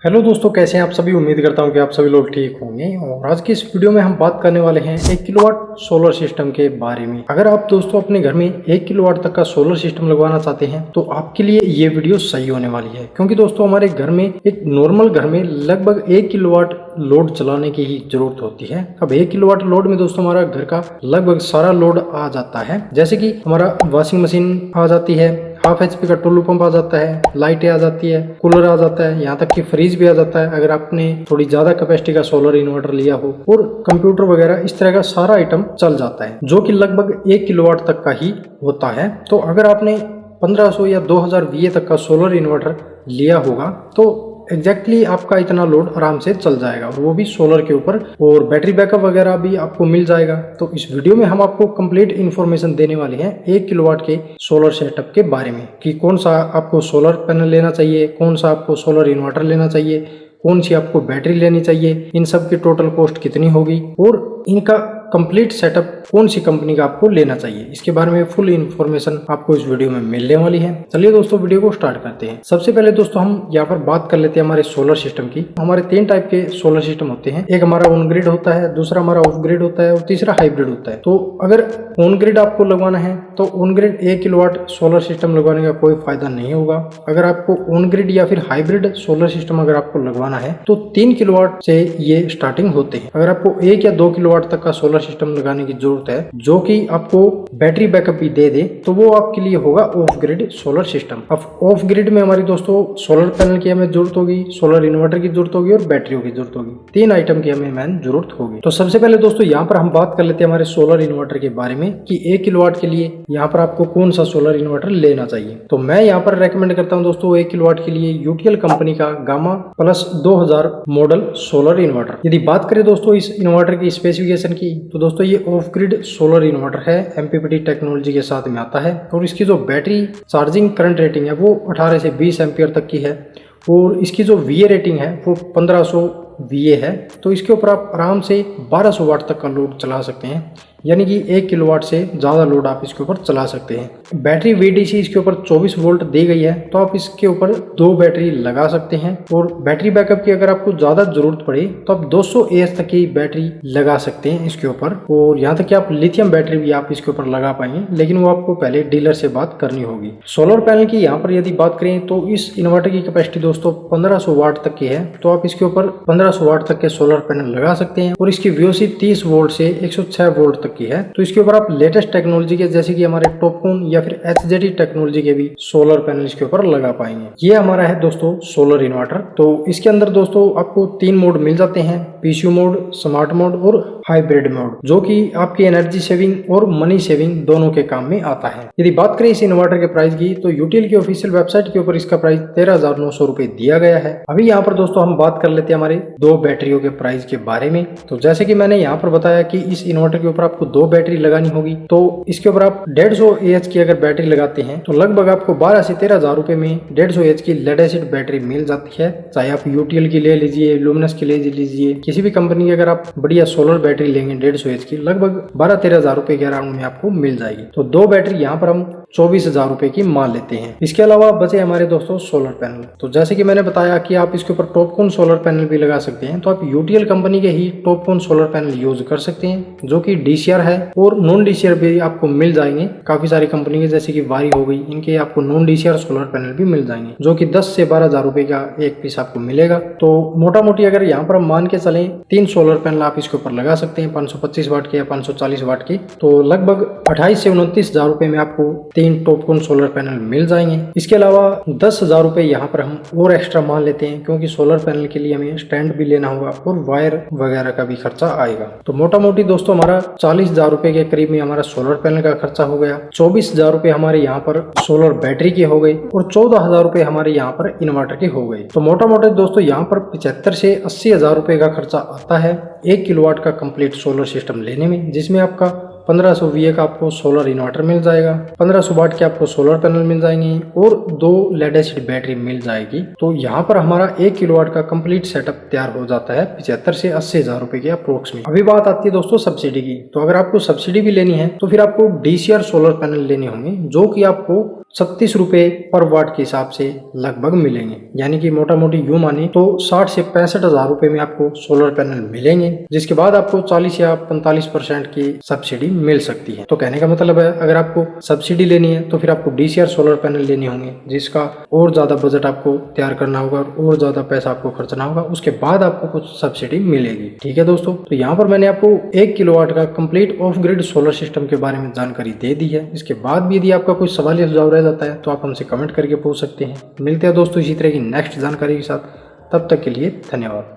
Hello दोस्तों, कैसे हैं आप सभी। उम्मीद करता हूं कि आप सभी लोग ठीक होंगे। और आज की इस वीडियो में हम बात करने वाले हैं 1 किलोवाट सोलर सिस्टम के बारे में। अगर आप दोस्तों अपने घर में 1 किलोवाट तक का सोलर सिस्टम लगवाना चाहते हैं तो आपके लिए ये वीडियो सही होने वाली है, क्योंकि दोस्तों हमारे घर में एक नॉर्मल घर में लगभग 1 किलोवाट लोड चलाने की ही जरूरत होती है। अब 1 किलोवाट लोड में दोस्तों हमारा घर का लगभग सारा लोड आ जाता है, जैसे कि हमारा वॉशिंग मशीन आ जाती है, हाफ HP का टुल्लू पंप आ जाता है, लाइटें आ जाती है, कूलर आ जाता है, यहाँ तक कि फ्रिज भी आ जाता है अगर आपने थोड़ी ज्यादा कैपेसिटी का सोलर इन्वर्टर लिया हो, और कंप्यूटर वगैरह इस तरह का सारा आइटम चल जाता है, जो कि लगभग 1 किलोवाट तक का ही होता है। तो अगर आपने 1500 या 2000 VA तक का सोलर इन्वर्टर लिया होगा तो एग्जैक्टली आपका इतना लोड आराम से चल जाएगा, और वो भी सोलर के ऊपर, और बैटरी बैकअप वगैरह भी आपको मिल जाएगा। तो इस वीडियो में हम आपको कंप्लीट इन्फॉर्मेशन देने वाले हैं 1 किलोवाट के सोलर सेटअप के बारे में, कि कौन सा आपको सोलर पैनल लेना चाहिए, कौन सा आपको सोलर इन्वर्टर लेना चाहिए, कौन सी आपको बैटरी लेनी चाहिए, इन सब की टोटल कॉस्ट कितनी होगी, और इनका कंप्लीट सेटअप कौन सी कंपनी का आपको लेना चाहिए। इसके बारे में फुल इन्फॉर्मेशन आपको इस वीडियो में मिलने वाली है। चलिए दोस्तों वीडियो को स्टार्ट करते हैं। सबसे पहले दोस्तों हम यहाँ पर बात कर लेते हैं हमारे सोलर सिस्टम की। हमारे 3 टाइप के सोलर सिस्टम होते हैं। एक हमारा ऑन ग्रिड होता है, दूसरा हमारा ऑफ ग्रिड होता है, और तीसरा हाइब्रिड होता है। तो अगर ऑन ग्रिड आपको लगवाना है तो on grid 1 kilowatt solar system लगवाने का कोई फायदा नहीं होगा। अगर आपको ऑन ग्रिड या फिर हाइब्रिड सोलर सिस्टम अगर आपको लगवाना है तो 3 किलोवाट से ये स्टार्टिंग होते हैं। अगर आपको 1 या 2 किलोवाट तक का सोलर सिस्टम लगाने की जरूरत है, जो कि आपको बैटरी बैकअप भी दे दे, तो वो आपके लिए होगा ऑफ ग्रिड सोलर सिस्टम। अब ऑफ ग्रिड में हमारी दोस्तों सोलर पैनल की हमें जरूरत होगी, सोलर इन्वर्टर की जरूरत होगी, और बैटरियों की जरूरत होगी। 3 आइटम की हमें मेन जरूरत होगी। तो सबसे पहले दोस्तों यहाँ पर हम बात कर लेते हैं हमारे सोलर इन्वर्टर के बारे में, कि 1 किलोवाट के लिए यहाँ पर आपको कौन सा सोलर इन्वर्टर लेना चाहिए। तो मैं यहाँ पर रेकमेंड करता हूँ दोस्तों 1 किलोवाट के लिए यूटीएल कंपनी का gamma plus 2000 model solar inverter. यदि बात करें दोस्तों इस इन्वर्टर की स्पेसिफिकेशन की, तो दोस्तों ये ऑफ ग्रिड सोलर इन्वर्टर है, MPPT टेक्नोलॉजी के साथ में आता है, और इसकी जो बैटरी चार्जिंग करंट रेटिंग है वो 18 से 20 एम्पियर तक की है, और इसकी जो VA रेटिंग है वो 1500 VA है। तो इसके ऊपर आप आराम से 1200 वाट तक का लोड चला सकते हैं, यानी कि 1 किलोवाट से ज़्यादा लोड आप इसके ऊपर चला सकते हैं। बैटरी VDC इसके ऊपर 24 वोल्ट दी गई है, तो आप इसके ऊपर 2 बैटरी लगा सकते हैं। और बैटरी बैकअप की अगर आपको ज़्यादा जरूरत पड़े तो आप 200 AH तक की बैटरी लगा सकते हैं इसके ऊपर, और यहाँ तक कि आप लिथियम बैटरी भी आप इसके ऊपर लगा पाएंगे, लेकिन वो आपको पहले डीलर से बात करनी होगी। सोलर पैनल की यहाँ पर यदि बात करें तो इस इन्वर्टर की कैपेसिटी दोस्तों 1500 वाट तक की है, तो आप इसके ऊपर 1500 वाट तक के सोलर पैनल लगा सकते हैं, और इसकी VOC 30 वोल्ट से 106 वोल्ट की है। तो इसके ऊपर आप लेटेस्ट टेक्नोलॉजी के, जैसे कि हमारे टॉपकॉन या फिर HZT टेक्नोलॉजी के भी सोलर पैनल इसके ऊपर लगा पाएंगे। ये हमारा है दोस्तों सोलर इन्वर्टर। तो इसके अंदर दोस्तों आपको 3 मोड मिल जाते हैं, PCU मोड, स्मार्ट मोड और हाइब्रिड मोड, जो कि आपकी एनर्जी सेविंग और मनी सेविंग दोनों के काम में आता है। यदि बात करें इस इन्वर्टर के प्राइस की, तो यूटीएल की ऑफिशियल वेबसाइट के ऊपर इसका प्राइस 13,900 रुपए दिया गया है। अभी यहाँ पर दोस्तों हम बात कर लेते हैं हमारे 2 बैटरियों के प्राइस के बारे में। तो जैसे कि मैंने यहाँ पर बताया कि इस इन्वर्टर के ऊपर आपको 2 बैटरी लगानी होगी, तो इसके ऊपर आप 150 AH की अगर बैटरी लगाते हैं तो लगभग आपको 12 से 13,000 रुपए में 150 AH की लेड एसिड बैटरी मिल जाती है। चाहे आप यूटीएल की ले लीजिए, लुमिनस की ले लीजिए, किसी भी कंपनी की अगर आप बढ़िया सोलर बैटरी लेंगे 150 AH की, लगभग 12-13,000 रुपए के अराउंड में आपको मिल जाएगी। तो 2 बैटरी यहाँ पर हम 24,000 रुपए की मान लेते हैं। इसके अलावा बचे हमारे दोस्तों सोलर पैनल। तो जैसे कि मैंने बताया कि आप इसके ऊपर टॉपकॉन सोलर पैनल भी लगा सकते हैं, तो आप यूटीएल कंपनी के ही टॉपकॉन सोलर पैनल यूज कर सकते हैं, जो कि DCR है, और नॉन DCR भी आपको मिल जाएंगे। काफी सारी कंपनी के, जैसे कि वारी हो गई, इनके आपको नॉन DCR सोलर पैनल भी मिल जाएंगे, जो कि 10 से 12,000 रुपए का एक पीस आपको मिलेगा। तो मोटा मोटी अगर यहाँ पर हम मान के चले 3 सोलर पैनल आप इसके ऊपर लगा सकते हैं, 525 वाट के या 540 वाट के, तो लगभग 28 से 29,000 रुपए में आपको 3 टॉपकॉन सोलर पैनल मिल जाएंगे। इसके अलावा 10,000 रुपए यहाँ पर हम और एक्स्ट्रा मान लेते हैं, क्योंकि सोलर पैनल के लिए हमें स्टैंड भी लेना होगा और वायर वगैरह का भी खर्चा आएगा। तो मोटा मोटी दोस्तों हमारा 40,000 रुपए के करीब में हमारा सोलर पैनल का खर्चा हो गया। 24,000 रुपए हमारे यहाँ पर सोलर बैटरी के हो गए, और 14,000 रुपए हमारे यहाँ पर इन्वर्टर के हो गए। तो मोटा मोटा दोस्तों यहाँ पर 75 से 80,000 रुपए का खर्चा आता है 1 किलोवाट का कंप्लीट सोलर सिस्टम लेने में, जिसमें आपका 1500 VA का आपको सोलर इन्वर्टर मिल जाएगा, 1500 वाट के आपको सोलर पैनल मिल जाएंगे, और 2 लेड एसिड बैटरी मिल जाएगी। तो यहाँ पर हमारा 1 किलोवाट का कंप्लीट सेटअप तैयार हो जाता है 75 से 80,000 रुपए के अप्रोक्स में। अभी बात आती है दोस्तों सब्सिडी की। तो अगर आपको सब्सिडी भी लेनी है तो फिर आपको DCR सोलर पैनल लेने होंगे, जो कि आपको 36 रुपए पर वाट के हिसाब से लगभग मिलेंगे। यानी कि मोटा मोटी यूं माने तो 60 से 65 हजार रुपए में आपको सोलर पैनल मिलेंगे, जिसके बाद आपको 40 या 45% की सब्सिडी मिल सकती है। तो कहने का मतलब है, अगर आपको सब्सिडी लेनी है तो फिर आपको DCR सोलर पैनल लेने होंगे, जिसका और ज्यादा बजट आपको तैयार करना होगा और ज्यादा पैसा आपको खर्चना होगा, उसके बाद आपको कुछ सब्सिडी मिलेगी। ठीक है दोस्तों, तो यहाँ पर मैंने आपको 1 किलोवाट का complete of grid solar system के बारे में जानकारी दे दी है। इसके बाद भी यदि आपका कोई सवाल या सुझाव रह जाता है तो आप हमसे कमेंट करके पूछ सकते हैं। मिलते हैं दोस्तों इसी तरह की नेक्स्ट जानकारी के साथ, तब तक के लिए धन्यवाद।